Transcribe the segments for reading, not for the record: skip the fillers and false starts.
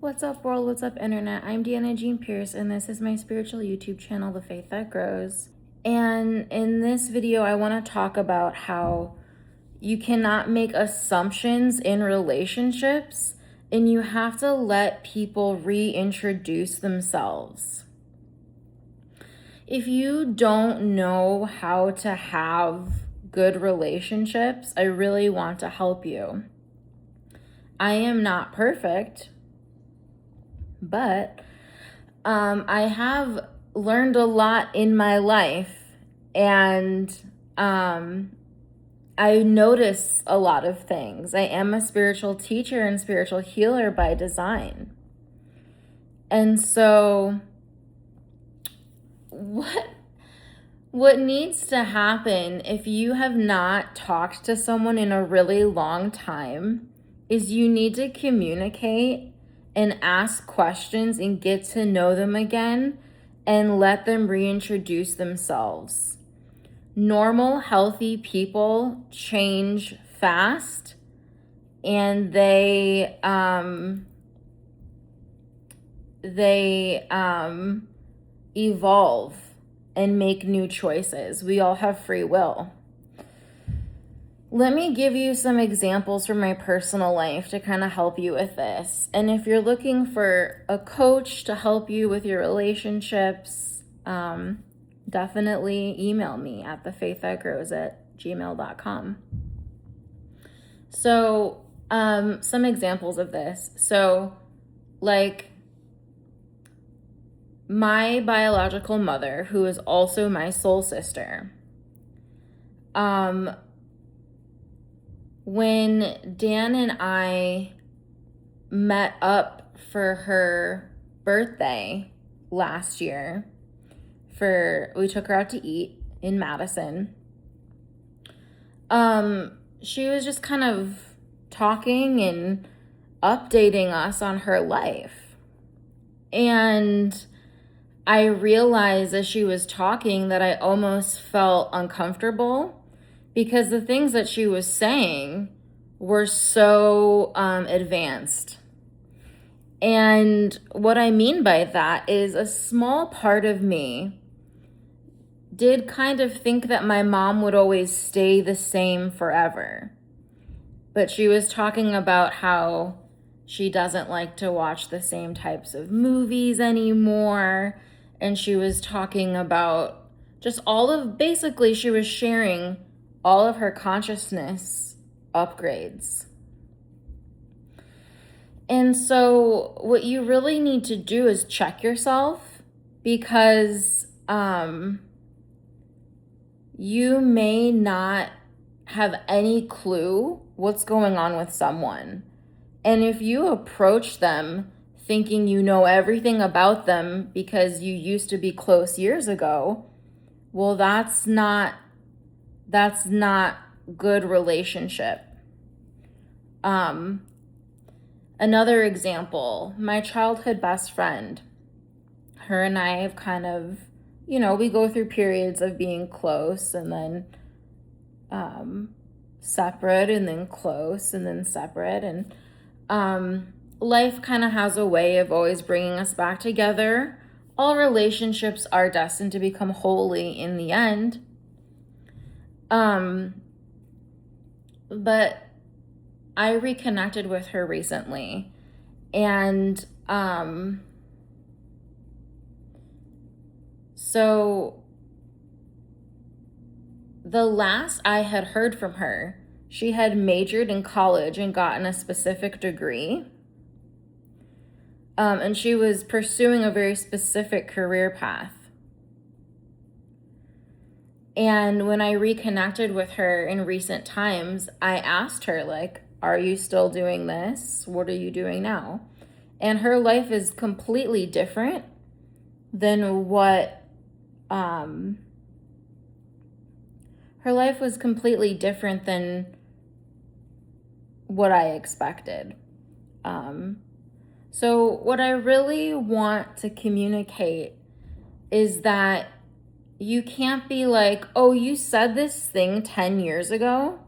What's up, world? What's up, internet? I'm Deanna Jean Pierce, and this is my spiritual YouTube channel, The Faith That Grows. And in this video, I want to talk about how you cannot make assumptions in relationships, and you have to let people reintroduce themselves. If you don't know how to have good relationships, I really want to help you. I am not perfect, but I have learned a lot in my life, and I notice a lot of things. I am a spiritual teacher and spiritual healer by design. And so what needs to happen if you have not talked to someone in a really long time is you need to communicate and ask questions and get to know them again and let them reintroduce themselves. Normal, healthy people change fast, and they evolve and make new choices. We all have free will. Let me give you some examples from my personal life to kind of help you with this. And if you're looking for a coach to help you with your relationships, definitely email me at thefaiththatgrows@gmail.com. So, some examples of this. So, like, my biological mother, who is also my soul sister, when Dan and I met up for her birthday last year, we took her out to eat in Madison. She was just kind of talking and updating us on her life. And I realized as she was talking that I almost felt uncomfortable because the things that she was saying were so advanced. And what I mean by that is a small part of me did kind of think that my mom would always stay the same forever. But she was talking about how she doesn't like to watch the same types of movies anymore. And she was talking about just basically she was sharing all of her consciousness upgrades. And so what you really need to do is check yourself, because you may not have any clue what's going on with someone. And if you approach them thinking you know everything about them because you used to be close years ago, well, that's not good relationship. Another example, my childhood best friend, her and I have kind of, we go through periods of being close and then separate and then close and then separate. And life kind of has a way of always bringing us back together. All relationships are destined to become holy in the end. But I reconnected with her recently, and so the last I had heard from her, she had majored in college and gotten a specific degree. And she was pursuing a very specific career path. And when I reconnected with her in recent times, I asked her, like, are you still doing this? What are you doing now? And her life is completely different than what, her life was completely different than what I expected. So what I really want to communicate is that you can't be like, oh, you said this thing 10 years ago,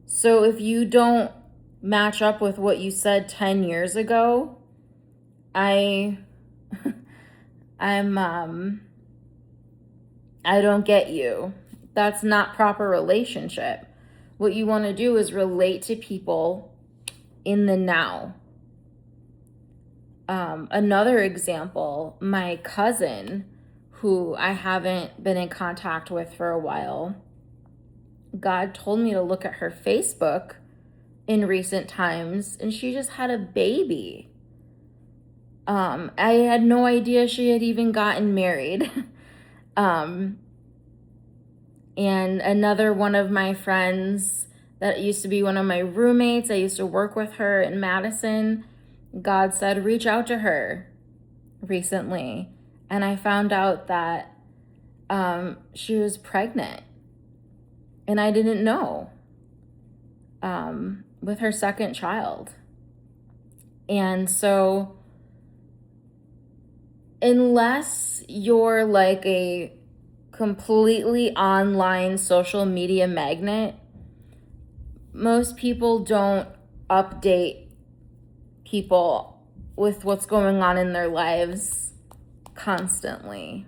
so if you don't match up with what you said 10 years ago, I I'm I don't get you. That's not proper relationship. What you want to do is relate to people in the now. Another example, my cousin, who I haven't been in contact with for a while, God told me to look at her Facebook in recent times, and she just had a baby. I had no idea she had even gotten married. And another one of my friends that used to be one of my roommates, I used to work with her in Madison, God said, reach out to her recently. And I found out that she was pregnant. And I didn't know, with her second child. And so, unless you're like a completely online social media magnet, most people don't update people with what's going on in their lives constantly.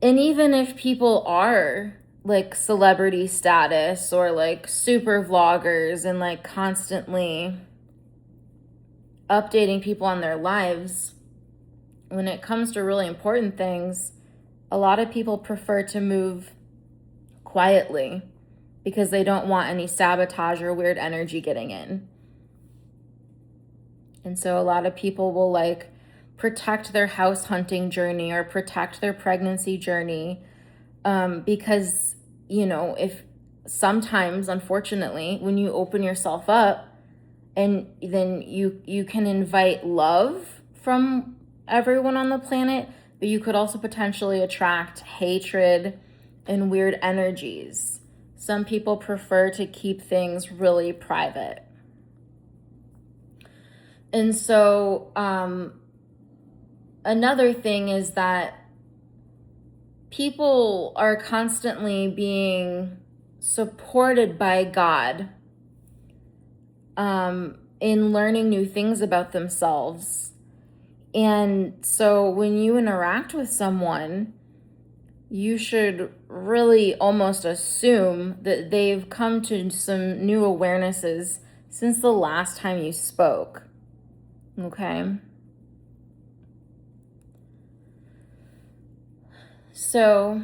And even if people are like celebrity status or like super vloggers and like constantly updating people on their lives, when it comes to really important things, a lot of people prefer to move quietly because they don't want any sabotage or weird energy getting in. And so a lot of people will like protect their house hunting journey or protect their pregnancy journey, because, if sometimes, unfortunately, when you open yourself up, and then you can invite love from everyone on the planet, but you could also potentially attract hatred and weird energies. Some people prefer to keep things really private. And so another thing is that people are constantly being supported by God in learning new things about themselves. And so when you interact with someone, you should really almost assume that they've come to some new awarenesses since the last time you spoke. Okay? So,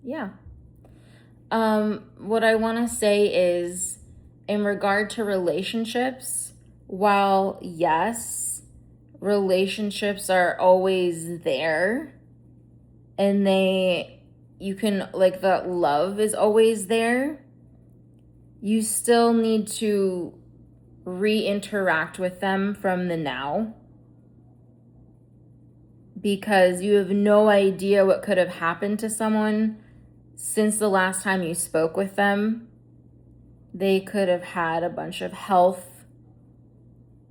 yeah. What I want to say is, in regard to relationships, while yes, relationships are always there, and you can, like, the love is always there, you still need to re-interact with them from the now, because you have no idea what could have happened to someone since the last time you spoke with them. They could have had a bunch of health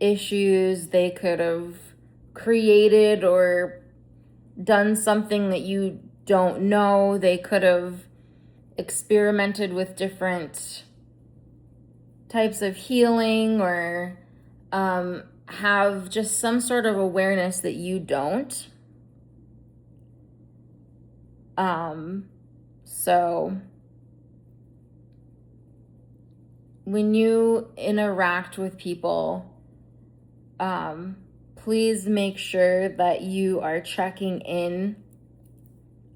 issues. They could have created or done something that you don't know. They could have experimented with different types of healing, or have just some sort of awareness that you don't. So when you interact with people, please make sure that you are checking in,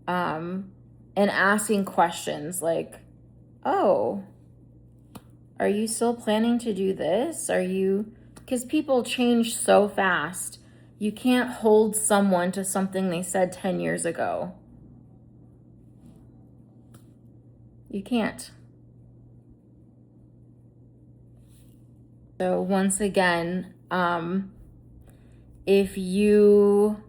and asking questions like, oh, are you still planning to do this? Because people change so fast. You can't hold someone to something they said 10 years ago. You can't. So once again, if you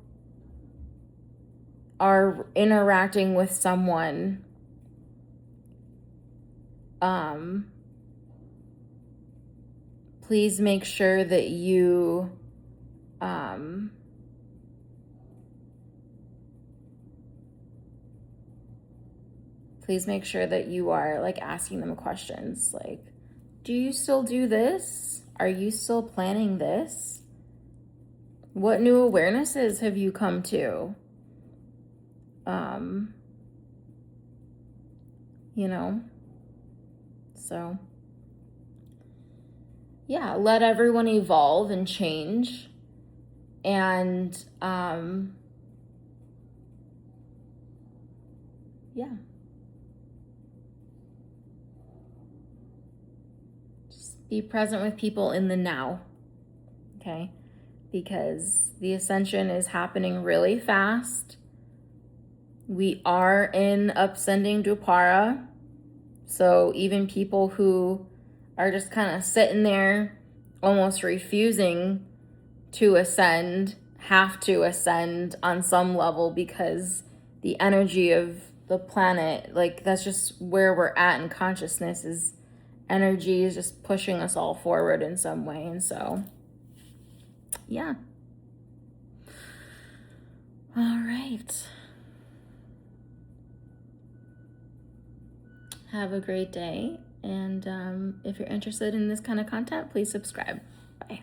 are interacting with someone, please make sure that you please make sure that you are like asking them questions like, do you still do this? Are you still planning this? What new awarenesses have you come to? You know, so yeah, let everyone evolve and change. And yeah, just be present with people in the now, okay? Because the ascension is happening really fast. We are in upsending Dwapara. So even people who are just kind of sitting there almost refusing to ascend have to ascend on some level, because the energy of the planet, like that's just where we're at in consciousness, is energy is just pushing us all forward in some way. And so yeah. All right. Have a great day. And if you're interested in this kind of content, please subscribe. Bye.